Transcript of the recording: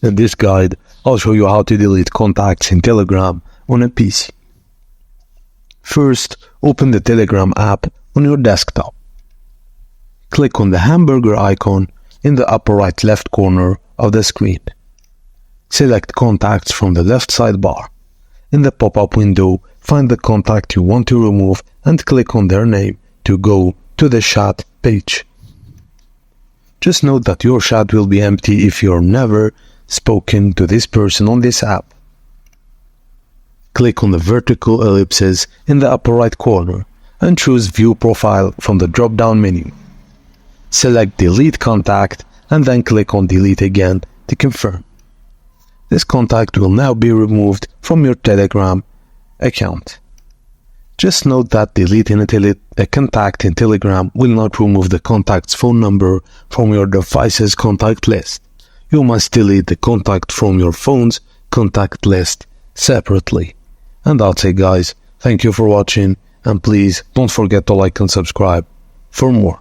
In this guide, I'll show you how to delete contacts in Telegram on a PC. First, open the Telegram app on your desktop. Click on the hamburger icon in the upper right left corner of the screen. Select Contacts from the left sidebar. In the pop-up window, find the contact you want to remove and click on their name to go to the chat page. Just note that your chat will be empty if you've never spoken to this person on this app. Click on the vertical ellipses in the upper right corner and choose View Profile from the drop-down menu. Select Delete Contact and then click on Delete again to confirm. This contact will now be removed from your Telegram account. Just note that deleting a contact in Telegram will not remove the contact's phone number from your device's contact list. You must delete the contact from your phone's contact list separately. And that's it, guys. Thank you for watching, and please don't forget to like and subscribe for more.